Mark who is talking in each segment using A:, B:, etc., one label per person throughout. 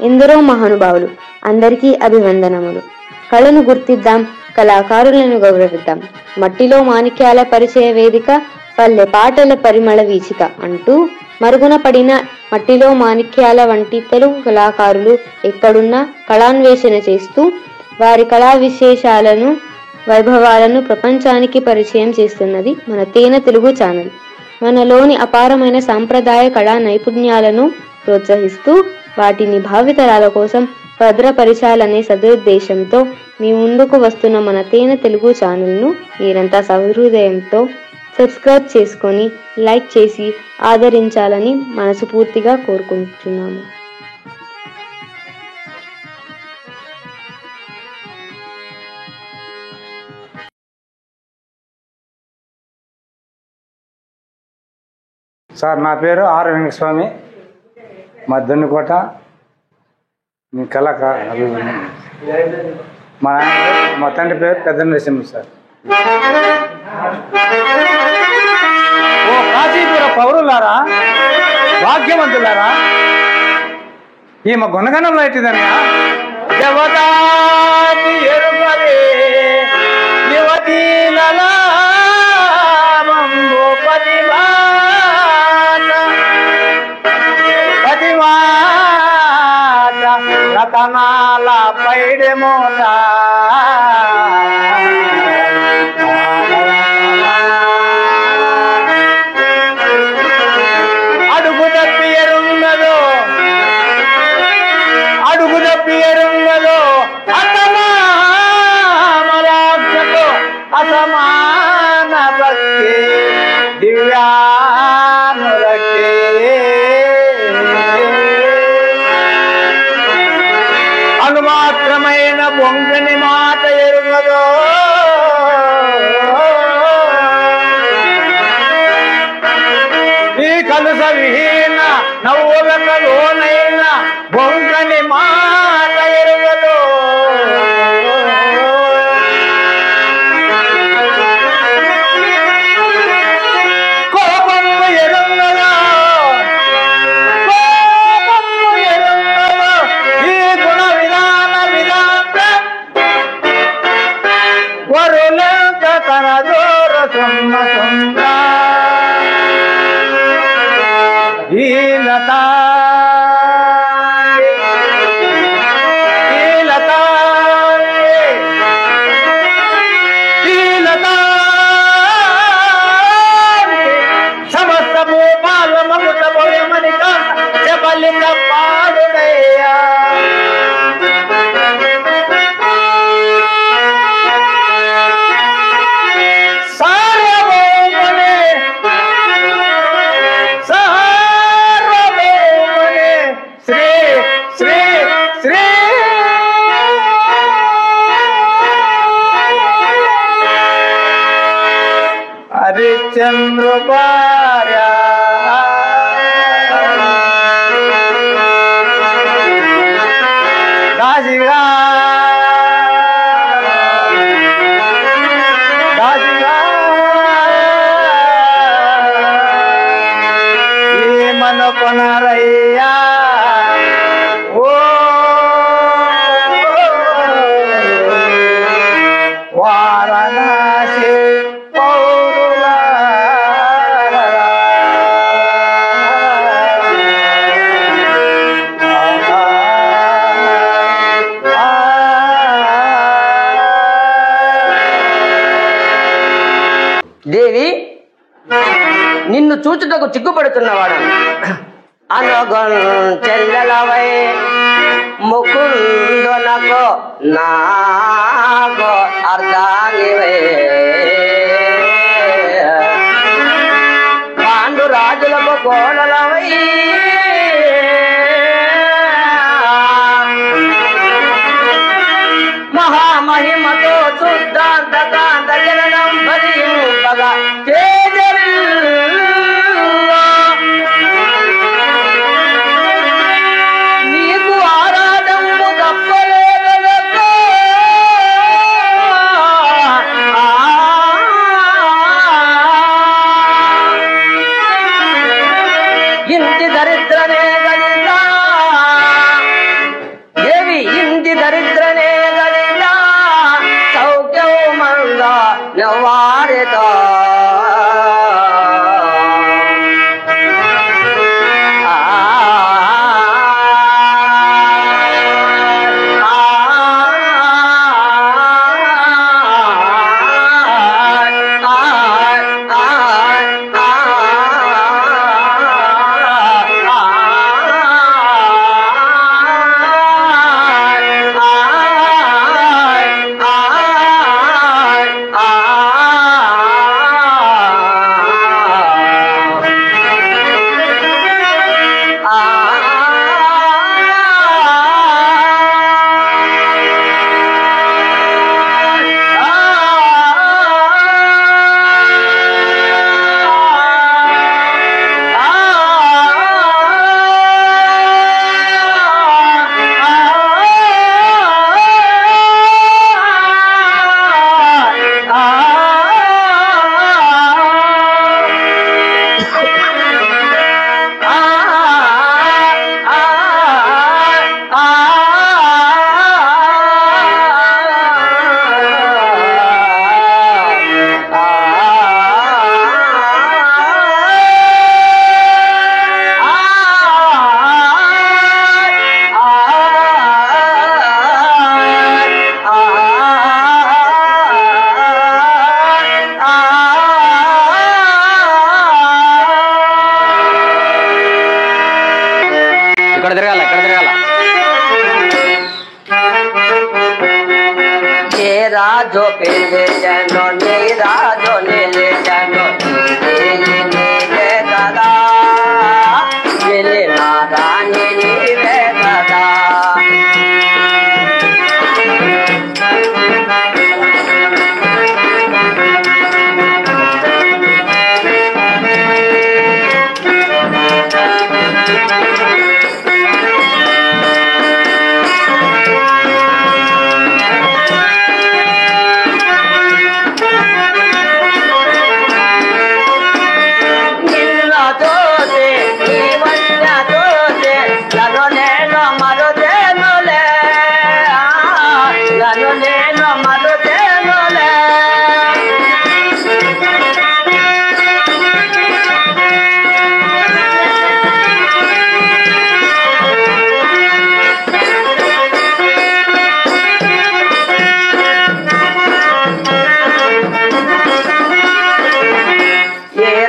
A: ఎందరో మహానుభావులు, అందరికీ అభివందనములు. కళను గుర్తిద్దాం, కళాకారులను గౌరవిద్దాం. మట్టిలో మాణిక్యాల పరిచయ వేదిక, పల్లె పాటల పరిమళ వీచిక అంటూ మరుగున పడిన మట్టిలో మాణిక్యాల వంటి తెలుగు కళాకారులు ఎక్కడున్నా కళాన్వేషణ చేస్తూ వారి కళా విశేషాలను, వైభవాలను ప్రపంచానికి పరిచయం చేస్తున్నది మన తేనె తెలుగు ఛానల్. మనలోని అపారమైన సాంప్రదాయ కళా నైపుణ్యాలను ప్రోత్సహిస్తూ వాటిని భావితరాల కోసం భద్రపరచాలనే సదుద్దేశంతో మీ ముందుకు వస్తున్న మన తేనె తెలుగు ఛానల్ను మీరంతా సహృదయంతో సబ్స్క్రైబ్ చేసుకొని లైక్ చేసి ఆదరించాలని మనస్ఫూర్తిగా కోరుకుంటున్నాము.
B: సార్, నా పేరు ఆర్ వెంకటస్వామి, మా దొన్నికోట. మీ మా తండ్రి పేరు పెద్ద నరసింహ సార్. ఓ కాశీపుర పౌరులారా, భాగ్యవంతులారా, ఈమె గుణగణంలో ఎట్టిదన్నా దేవతాతి ఎరుమరే యువతీలలా రతనాల పైడి మూట అడుగు తప్పి ఎరుంగదో అసమానతో అసమాన భక్తి దివ్యానురక్తి అనుమాత్రమైన బొంగని మాట ఎరుగదో ఈ కలుస విహీన నవ్వులలోనైన బొంగని మాట ఎరుగదో కోపము ఎరుగదో ఈ గుణ విధాన విధాన వరులంత తన దూర సొమ్మ సొమ్మ ఈలత సమస్త భూపాల మమత భయమనిక జబలిక పాడుడయ్యా హరిచంద్ర భార్య దాసిగా ఏమను కొనరయ్యా ఓ వారణాసి
C: దేవి, నిన్ను చూచుటకు చిక్కుపడుతున్నవాడు అనగొన్ చెల్లెలవై ముకుందునకు నాగో అర్ధానివై పాండు రాజులకు కోడలవై మహామహిమతో శుద్ధాంత కాంత జననం భరింపగా నీకు ఆరాధము తప్పలేదు. ఇంటి ధర
D: ఇక్కడ తిరగాల
C: ఏ రాజో పెళ్ళే జనో నీ రాజో నీలే జనో నీవే కదా వెళ్ళి నా రాణి నీవే కదా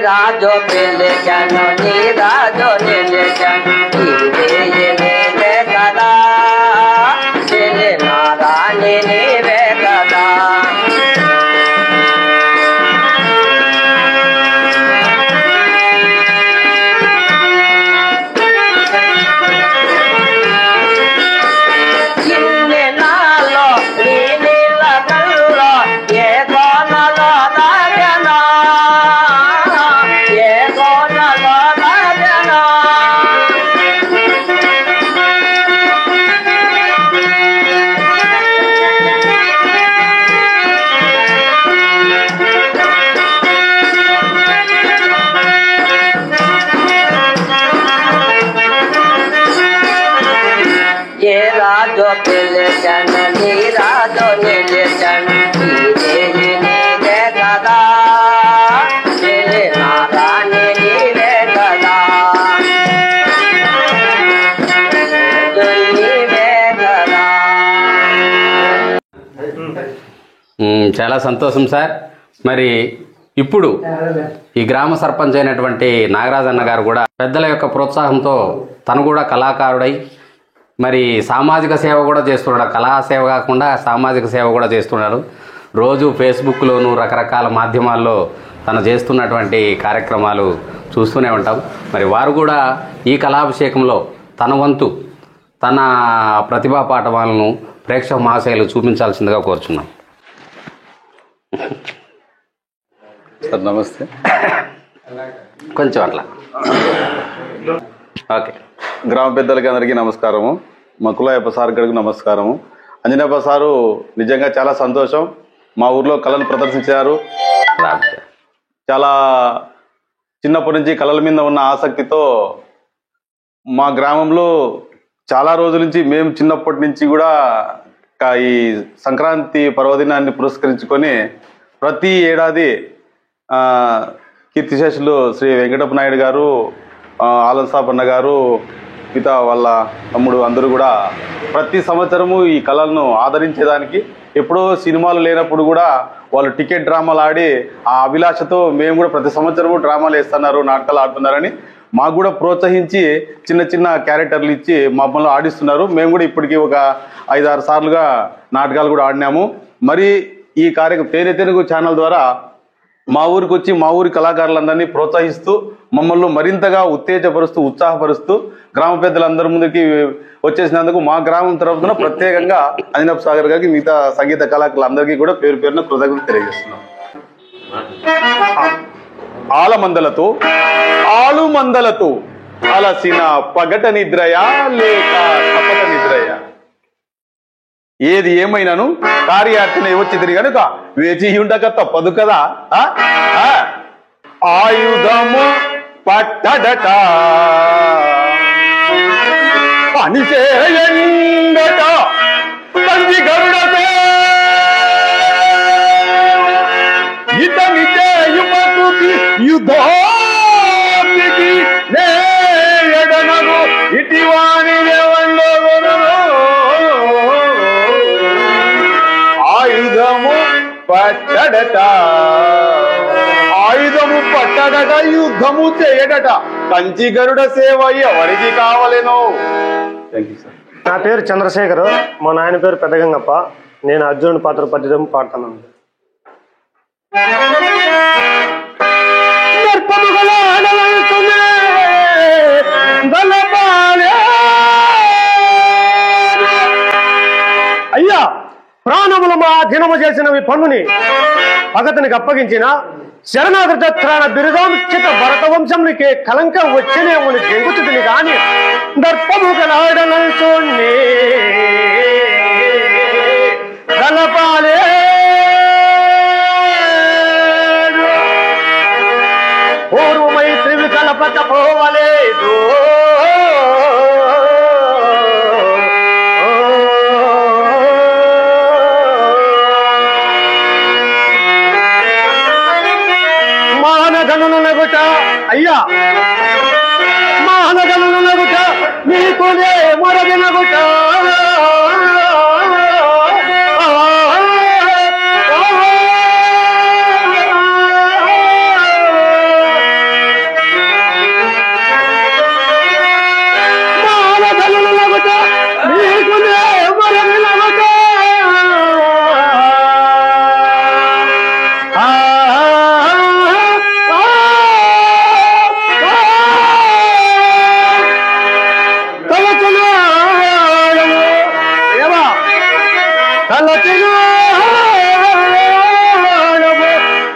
C: రాజో పెళ్ళే జనో నీ రాజో నీలే జనో నీవే కదా చెల్లి నా రాణి నీవే కదా ఇన్ని నాలో నీ నీళ్ళ కల్లో ఏ కోనలో దాగనా ఏ రాజో పెళ్ళే జనో నీ రాజో నీలే జనో నీవే కదా చెల్లి నా రాణి నీవే కదా నీవే కదా.
D: చాలా సంతోషం సార్. మరి ఇప్పుడు ఈ గ్రామ సర్పంచ్ అయినటువంటి నాగరాజన్న గారు కూడా పెద్దల యొక్క ప్రోత్సాహంతో తను కూడా కళాకారుడై మరి సామాజిక సేవ కూడా చేస్తున్నాడు. కళా సేవ కాకుండా సామాజిక సేవ కూడా చేస్తున్నాడు. రోజు ఫేస్బుక్లోను రకరకాల మాధ్యమాల్లో తను చేస్తున్నటువంటి కార్యక్రమాలు చూస్తూనే ఉంటాం. మరి వారు కూడా ఈ కళాభిషేకంలో తన వంతు తన ప్రతిభా పాఠవాలను ప్రేక్షక మహాశయులు చూపించాల్సిందిగా కోరుచున్నాం.
E: సార్ నమస్తే.
D: కొంచెం అట్లా ఓకే.
E: గ్రామ పెద్దలకి అందరికీ నమస్కారము. మకులయ్యప్ప సార్ గడికి నమస్కారము. అంజనప్ప సారు నిజంగా చాలా సంతోషం. మా ఊర్లో కళను ప్రదర్శించారు. చాలా చిన్నప్పటి నుంచి కళల మీద ఉన్న ఆసక్తితో మా గ్రామంలో చాలా రోజుల నుంచి మేము చిన్నప్పటి నుంచి కూడా ఈ సంక్రాంతి పర్వదినాన్ని పురస్కరించుకొని ప్రతి ఏడాది కీర్తిశేషులు శ్రీ వెంకటప్ప నాయుడు గారు, ఆలంసాపన్న గారు, మిగతా వాళ్ళ తమ్ముడు అందరూ కూడా ప్రతి సంవత్సరము ఈ కళలను ఆదరించేదానికి ఎప్పుడో సినిమాలు లేనప్పుడు కూడా వాళ్ళు టికెట్ డ్రామాలు ఆడి ఆ అభిలాషతో మేము కూడా ప్రతి సంవత్సరము డ్రామాలు వేస్తున్నారు, నాటకాలు ఆడుతున్నారని మాకు కూడా ప్రోత్సహించి చిన్న చిన్న క్యారెక్టర్లు ఇచ్చి మమ్మల్ని ఆడిస్తున్నారు. మేము కూడా ఇప్పటికీ ఒక 5-6 సార్లుగా నాటకాలు కూడా ఆడినాము. మరి ఈ కార్యక్రమం తేనె తెలుగు ఛానల్ ద్వారా మా ఊరికి వచ్చి మా ఊరి కళాకారులందరినీ ప్రోత్సహిస్తూ మమ్మల్ని మరింతగా ఉత్తేజపరుస్తూ ఉత్సాహపరుస్తూ గ్రామ పెద్దలందరి ముందుకి వచ్చేసినందుకు మా గ్రామం తరఫున ప్రత్యేకంగా అంజనప్ప సాగర్ గారికి మిగతా సంగీత కళాకారులందరికీ కూడా పేరు పేరున కృతజ్ఞతలు తెలియజేస్తున్నాం. ఆలుమందలతో అలసిన పగట నిద్రయా లేక కపట నిద్రయా, ఏది ఏమైనాను కార్యార్థన వచ్చింది కనుక వేచి ఉండక తప్పదు కదా. ఆయుధము పట్టడట పని చేయండట తండ్రి గరుడతో ఇతని చేయుమతుకి యుద్ధానికి నేయడనగు ఇటివాని దేవంలో ఆయుధము పట్టడట, ఆయుధము పట్టడట, యుద్ధము చేయడట. కంచి గరుడ సేవ ఎవరికి కావలేను. Thank you sir.
F: నా పేరు చంద్రశేఖర్, మా నాయన పేరు పెద్దగంగప్ప. నేను అర్జునుడి పాత్ర పద్యం పాడుతున్నాను. అయ్యా, ప్రాణములు మా దినము చేసినవి పన్నుని భగతునికి అప్పగించిన శరణాగత బిరుదాంచిత భరత వంశంకి కలంకం వచ్చినేముని జంగుతుడిని కాని దర్పము గలాడనల్చోణ్ణి కలపాలే పూర్వమైత్రివి కలపకపోవలేదు. మానగణనగుట అయ్యా, మానగణనగుట నీకునే మరగినగుట మానగణనగుట నీకునే మరగినగుట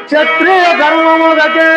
F: క్షత్రియ ధర్మము గతే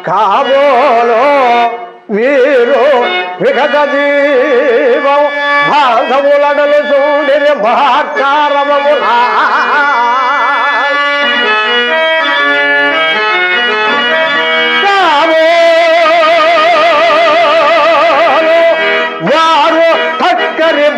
F: కాబోలో వీరు విగత జీవం భాగములడలు చూడిరి మహాకారములా వారు తక్కరి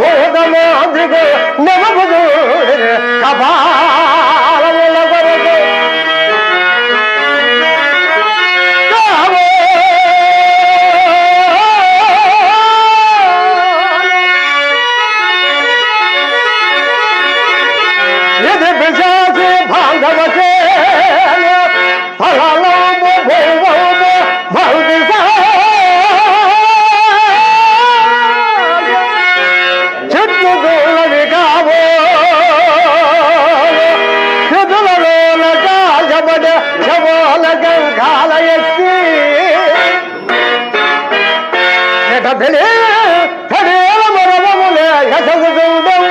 F: కడేల మరవములే యశగుండం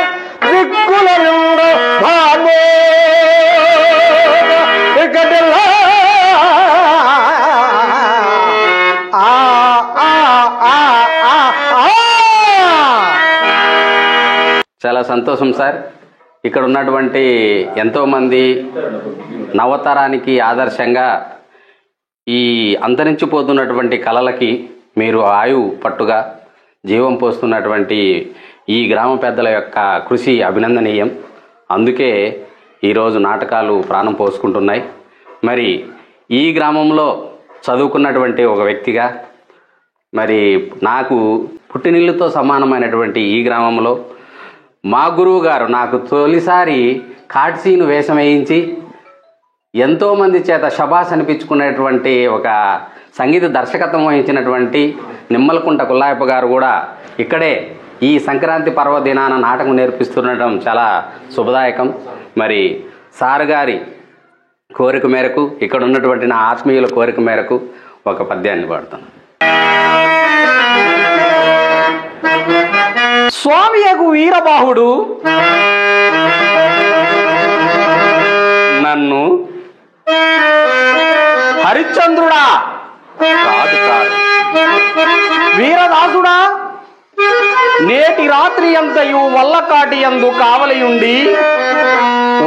F: దిక్కుల నుండు భాగో ఇకటెల్లా
D: చాలా సంతోషం సార్. ఇక్కడ ఉన్నటువంటి ఎంతోమంది నవతరానికి ఆదర్శంగా ఈ అంతరించిపోతున్నటువంటి కళలకి మీరు ఆయువు పట్టుగా జీవం పోస్తున్నటువంటి ఈ గ్రామ పెద్దల యొక్క కృషి అభినందనీయం. అందుకే ఈరోజు నాటకాలు ప్రాణం పోసుకుంటున్నాయి. మరి ఈ గ్రామంలో చదువుకున్నటువంటి ఒక వ్యక్తిగా మరి నాకు పుట్టినిల్లుతో సమానమైనటువంటి ఈ గ్రామంలో మా గురువు గారు నాకు తొలిసారి కాట్సీను వేషం వేయించి ఎంతోమంది చేత శబాస్ అనిపించుకునేటువంటి ఒక సంగీత దర్శకత్వం వహించినటువంటి నిమ్మలకుంట కుల్లాయప్ప గారు కూడా ఇక్కడే ఈ సంక్రాంతి పర్వదినాన నాటకం నేర్పిస్తుండటం చాలా శుభదాయకం. మరి సార్ గారి కోరిక మేరకు, ఇక్కడ ఉన్నటువంటి నా ఆత్మీయుల కోరిక మేరకు ఒక పద్యాన్ని పాడుతాను.
G: స్వామియగు వీరబాహుడు
D: నన్ను
G: హరిశ్చంద్రుడా
D: కాదు కాదు
G: వీరదాసుడా నేటి రాత్రి అంతయు వల్లకాటి యందు కావలియుండి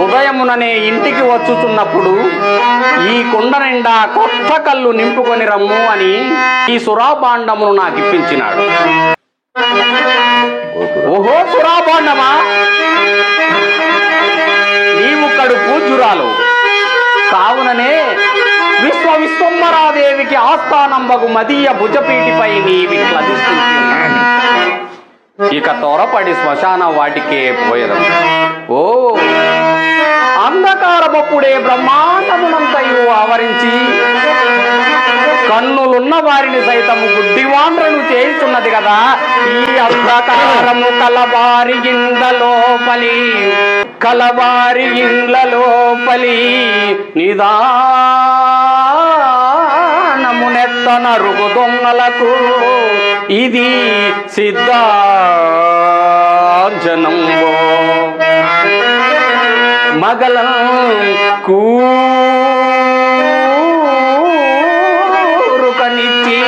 G: ఉదయముననే ఇంటికి వచ్చుతున్నప్పుడు ఈ కుండ నిండా కొత్త కళ్ళు నింపుకొని రమ్ము అని ఈ సురాభాండమును నాకు ఇప్పించినాడు. ఓహో సురాభాండమా, నీవు కడు పూజ్యురాలు కావుననే విశ్వవిశ్వంబరాదేవికి ఆస్థానంబగు మదీయ భుజపీటిపై నీవిట్లధిష్ఠించి ఇక త్వరపడి శ్మశాన వాటికే పోయదం. ఓ అంధకారమప్పుడే బ్రహ్మాండమునంతయు ఆవరించి కన్నులున్న వారిని సైతము గుడ్డివాండ్రను చేయుచున్నది కదా ఈ అంధకారము కలవారి ఇండ్ల లోపలి నిదానమునెత్తన రుగు దొంగలకు ఇది సిద్ధాంజనంబో మగలం కూరుకనిచ్చి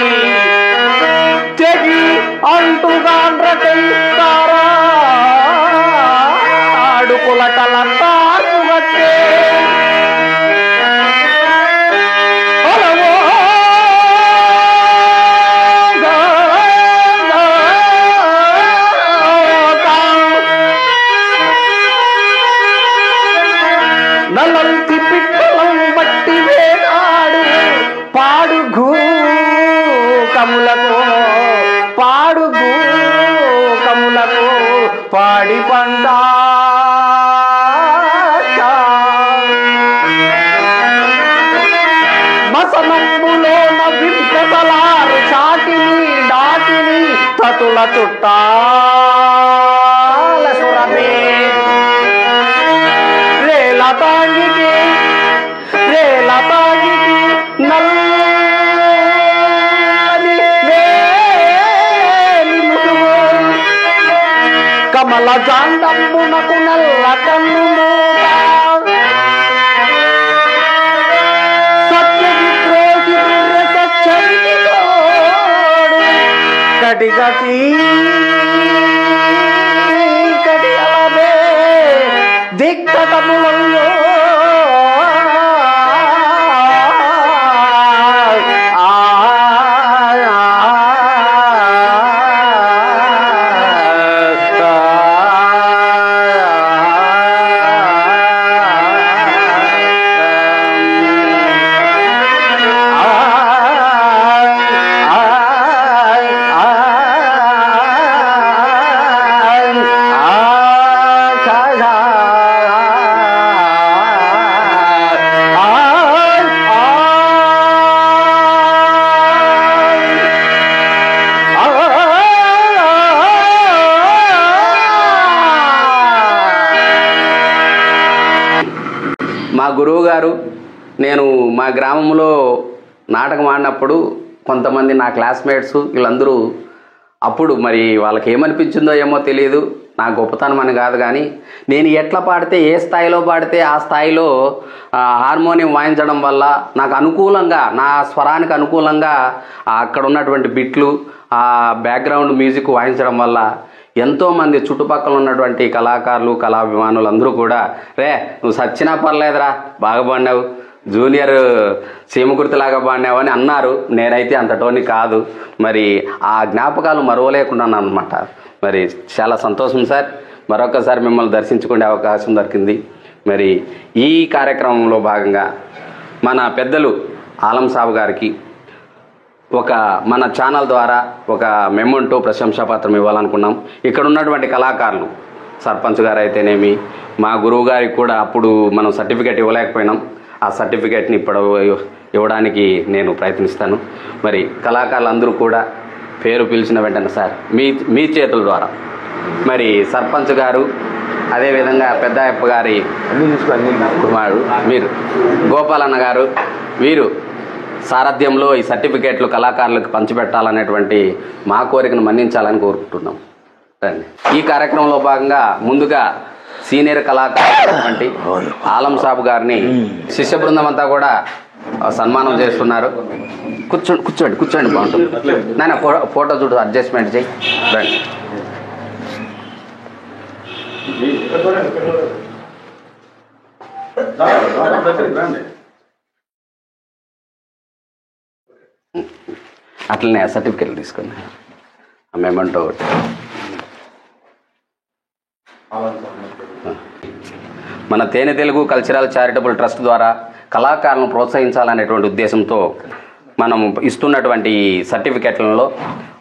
G: తెగి అంటుగాండ్రకై ఆడుకులటల తార్పుగట్టే నలంతి పిట్టలం బట్టి వేనాడు పాడుగు కములకు పాడి పంట మసనప్పులోన వింకతలారు చాటిని దాటిని తతుల చుట్టాల సురమే రేలతాంగికి నల్లని వేలి ముసుగు కమల జాండంబునకు నల్ల కన్ను మూట సత్య విద్రోహి సచ్చరికి తోడు కటిగతి కటియలమే దిక్కటములలో
D: మా గురువు గారు నేను మా గ్రామంలో నాటకం ఆడినప్పుడు కొంతమంది నా క్లాస్మేట్స్ వీళ్ళందరూ అప్పుడు మరి వాళ్ళకి ఏమనిపించిందో ఏమో తెలియదు, నా గొప్పతనం అని కాదు, కానీ నేను ఎట్లా పాడితే ఏ స్థాయిలో పాడితే ఆ స్థాయిలో హార్మోనియం వాయించడం వల్ల నాకు అనుకూలంగా, నా స్వరానికి అనుకూలంగా అక్కడ ఉన్నటువంటి బిట్లు, ఆ బ్యాక్గ్రౌండ్ మ్యూజిక్ వాయించడం వల్ల ఎంతోమంది చుట్టుపక్కల ఉన్నటువంటి కళాకారులు, కళాభిమానులు అందరూ కూడా రే నువ్వు సచ్చినా పర్లేదురా, బాగా పాడినావు, జూనియర్ సీమకుర్తిలాగా పాడినావు అని అన్నారు. నేనైతే అంతటోని కాదు. మరి ఆ జ్ఞాపకాలు మరవలేకున్నాను అనమాట. మరి చాలా సంతోషం సార్, మరొకసారి మిమ్మల్ని దర్శించుకునే అవకాశం దొరికింది. మరి ఈ కార్యక్రమంలో భాగంగా మన పెద్దలు ఆలం సాబ్ గారికి ఒక మన ఛానల్ ద్వారా ఒక మెమోంటో ప్రశంసాపత్రం ఇవ్వాలనుకున్నాం. ఇక్కడ ఉన్నటువంటి కళాకారులు, సర్పంచ్ గారు అయితేనేమి, మా గురువు గారికి కూడా అప్పుడు మనం సర్టిఫికేట్ ఇవ్వలేకపోయినాం. ఆ సర్టిఫికేట్ని ఇప్పుడు ఇవ్వడానికి నేను ప్రయత్నిస్తాను. మరి కళాకారులందరూ కూడా పేరు పిలిచిన వెంటనే సార్ మీ చేతుల ద్వారా మరి సర్పంచ్ గారు, అదేవిధంగా పెద్దయ్యప్ప గారి కుమారుడు మీరు గోపాలన్న గారు, వీరు సారథ్యంలో ఈ సర్టిఫికేట్లు కళాకారులకు పంచిపెట్టాలనేటువంటి మా కోరికను మన్నించాలని కోరుకుంటున్నాం. రండి. ఈ కార్యక్రమంలో భాగంగా ముందుగా సీనియర్ కళాకారుడు ఆలం సాబ్ గారిని శిష్య బృందం అంతా కూడా సన్మానం చేస్తున్నారు. కూర్చోండి బాగుంటుంది. నాయన ఫోటో చూడు, అడ్జస్ట్మెంట్ చేయి. రండి. అట్లనే సర్టిఫికెట్లు తీసుకున్నా, మెమంటో ఒకటి. మన తేనె తెలుగు కల్చరల్ చారిటబుల్ ట్రస్ట్ ద్వారా కళాకారులను ప్రోత్సహించాలనేటువంటి ఉద్దేశంతో మనం ఇస్తున్నటువంటి సర్టిఫికెట్లలో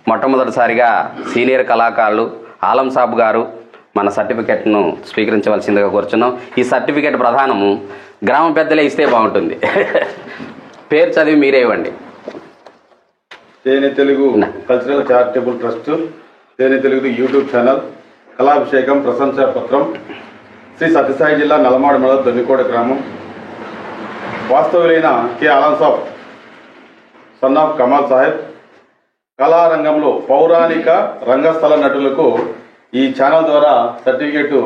D: మొట్టమొదటిసారిగా సీనియర్ కళాకారులు ఆలం సాబ్ గారు మన సర్టిఫికెట్ను స్వీకరించవలసిందిగా కోరుచున్నాం. ఈ సర్టిఫికెట్ ప్రధానము గ్రామ పెద్దలే ఇస్తే బాగుంటుంది. పేరు చదివి మీరే ఇవ్వండి.
E: తేనె తెలుగు కల్చరల్ చారిటబుల్ ట్రస్ట్, తేనె తెలుగు యూట్యూబ్ ఛానల్, కళాభిషేకం ప్రశంసా పత్రం, శ్రీ సత్యసాయి జిల్లా నల్లమాడు మండలం దొన్నికోట గ్రామం, వాస్తవులైన K Alam Sab son of Kamal Saheb. కళారంగంలో పౌరాణిక రంగస్థల నటులకు ఈ ఛానల్ ద్వారా సర్టిఫికేట్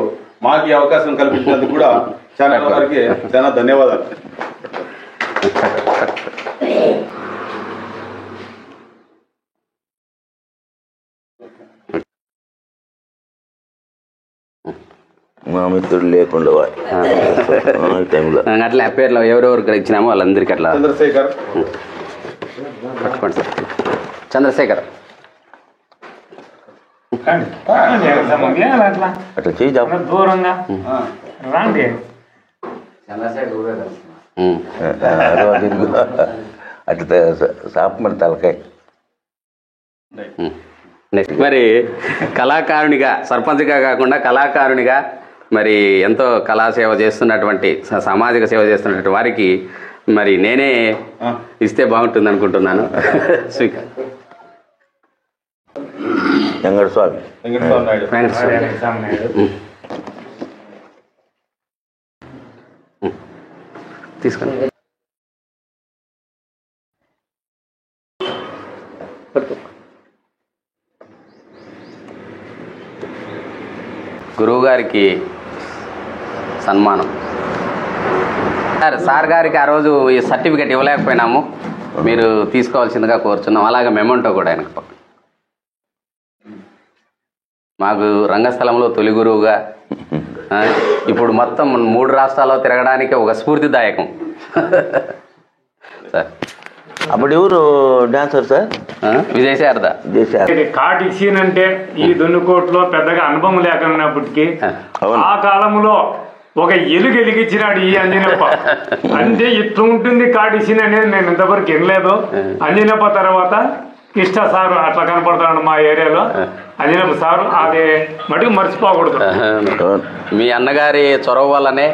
E: మాకు ఈ అవకాశం కల్పించినందుకు కూడా ఛానల్ వారికి చాలా ధన్యవాదాలు.
H: మా మిత్రుడు లేకుండా
D: అట్లా పేర్లో ఎవరెవరికి ఇచ్చినామో వాళ్ళందరికీ అట్లా.
E: చంద్రశేఖర్
D: పట్టుకోండి సార్. చంద్రశేఖర్
H: అట్లా చేయి
G: దూరంగా రండి.
H: అట్లా సాపమని తలకాయ.
D: నెక్స్ట్ మరి కళాకారునిగా, సర్పంచ్గా కాకుండా కళాకారునిగా మరి ఎంతో కళాసేవ చేస్తున్నటువంటి, సామాజిక సేవ చేస్తున్నటువంటి వారికి మరి నేనే ఇస్తే బాగుంటుంది అనుకుంటున్నాను.
H: వెంకటస్వామి
D: తీసుకోండి. గురువు గారికి సన్మానం. సార్ గారికి ఆ రోజు ఈ సర్టిఫికెట్ ఇవ్వలేకపోయినాము, మీరు తీసుకోవాల్సిందిగా కోరుచున్నాం. అలాగే మెమంటో కూడా ఆయనకు పక్క. మాకు రంగస్థలంలో తొలి గురువుగా, ఇప్పుడు మొత్తం 3 రాష్ట్రాల్లో తిరగడానికి ఒక స్ఫూర్తిదాయకం సార్.
H: అప్పుడు ఎవరు డాన్సర్ సార్?
D: విజయ్ శారద.
G: కాటి సీన్ అంటే ఈ దొన్నుకోట్లో పెద్దగా అనుభవం లేకున్నప్పటికీ ఆ కాలంలో ఒక ఎలుగు ఎలిగించినాడు ఈ అంజనప్ప. అంటే ఇట్లా ఉంటుంది కాటి సీన్ అనేది నేను ఇంతవరకు వినలేదు. అంజనప్ప తర్వాత కృష్ణ సారు అట్లా కనపడుతున్నాడు మా ఏరియాలో. అంజనప్ప సారు అది మటుకు మర్చిపోకూడదు.
D: మీ అన్నగారి చొరవ వల్లనే,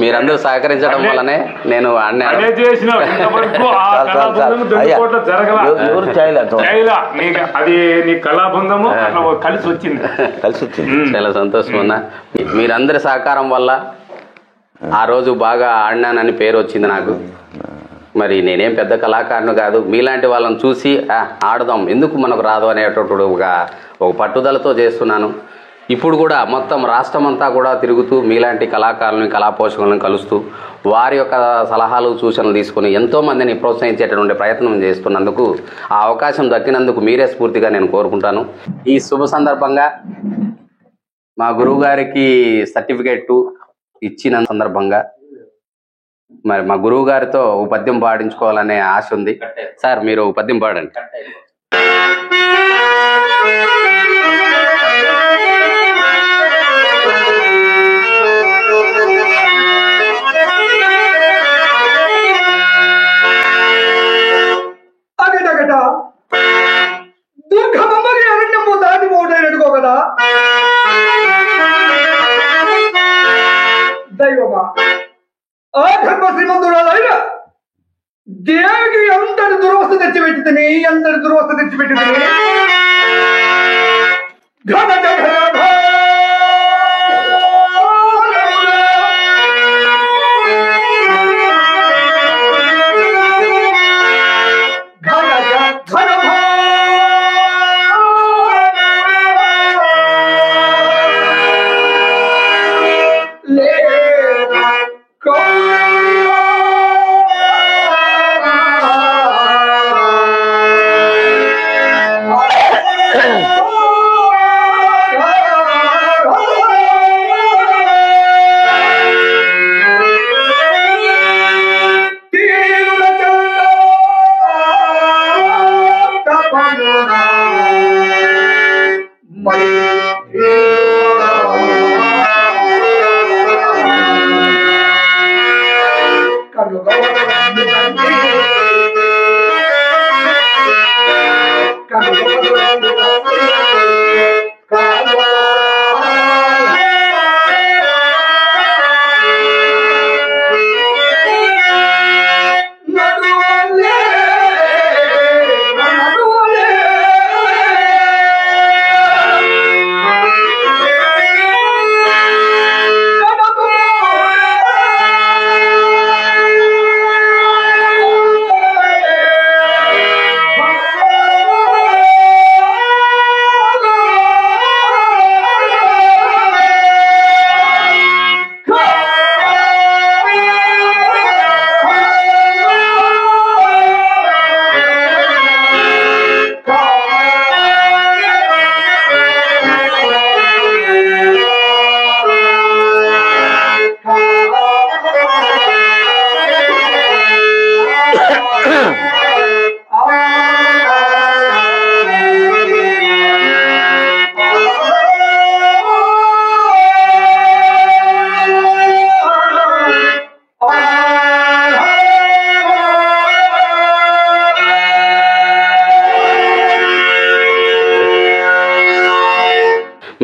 D: మీరందరూ సహకరించడం వల్లనే నేను
G: అదే చేసిన. ఇంతవరకు ఆ కళాబృందము దొన్నుకోట్లో జరగల. అది నీ కళాబృందము అట్లా కలిసి వచ్చింది.
D: చాలా సంతోషం అన్న. మీరందరి సహకారం వల్ల ఆ రోజు బాగా ఆడినానని పేరు వచ్చింది నాకు. మరి నేనేం పెద్ద కళాకారుని కాదు, మీలాంటి వాళ్ళని చూసి ఆడదాం ఎందుకు మనకు రాదు అనేటటువంటి ఒక పట్టుదలతో చేస్తున్నాను. ఇప్పుడు కూడా మొత్తం రాష్ట్రం అంతా కూడా తిరుగుతూ మీలాంటి కళాకారులను కళా పోషకులను కలుస్తూ వారి యొక్క సలహాలు సూచనలు తీసుకుని ఎంతోమందిని ప్రోత్సహించేటటువంటి ప్రయత్నం చేస్తున్నందుకు ఆ అవకాశం దక్కినందుకు మీరే స్ఫూర్తిగా నేను కోరుకుంటాను. ఈ శుభ సందర్భంగా మా గురువు గారికి సర్టిఫికేట్ ఇచ్చిన సందర్భంగా మరి మా గురువు గారితో ఓ పద్యం పాడించుకోవాలనే ఆశ ఉంది. సార్ మీరు ఓ పద్యం పాడండి.
I: దుర్గమరి అరణ్యము దాటి పోటైనట్టుకో కదా దైవమా, ఆ ధర్మ శ్రీమంతురాలైన దేవికి ఎంతటి దురవస్థ తెచ్చిపెట్టింది, ఎంతటి దురవస్థ తెచ్చిపెట్టింది.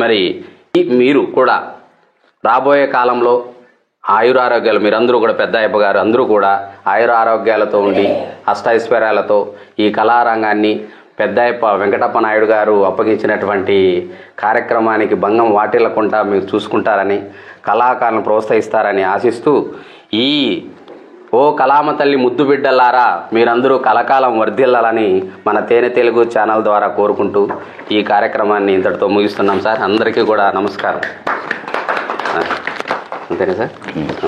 D: మరి మీరు కూడా రాబోయే కాలంలో ఆయురారోగ్యాలు, మీరందరూ కూడా పెద్ద అయ్యప్ప గారు అందరూ కూడా ఆయురారోగ్యాలతో ఉండి అష్టైశ్వర్యాలతో ఈ కళారంగాన్ని పెద్దయ్యప్ప వెంకటప్ప నాయుడు గారు అప్పగించినటువంటి కార్యక్రమానికి భంగం వాటిల్లకుండా మీరు చూసుకుంటారని, కళాకారులను ప్రోత్సహిస్తారని ఆశిస్తూ, ఈ ఓ కళామ తల్లి ముద్దు బిడ్డలారా మీరందరూ కలకాలం వర్ధిల్లాలని మన తేనె తెలుగు ఛానల్ ద్వారా కోరుకుంటూ ఈ కార్యక్రమాన్ని ఇంతటితో ముగిస్తున్నాం సార్. అందరికీ కూడా నమస్కారం. అంతేనా సార్?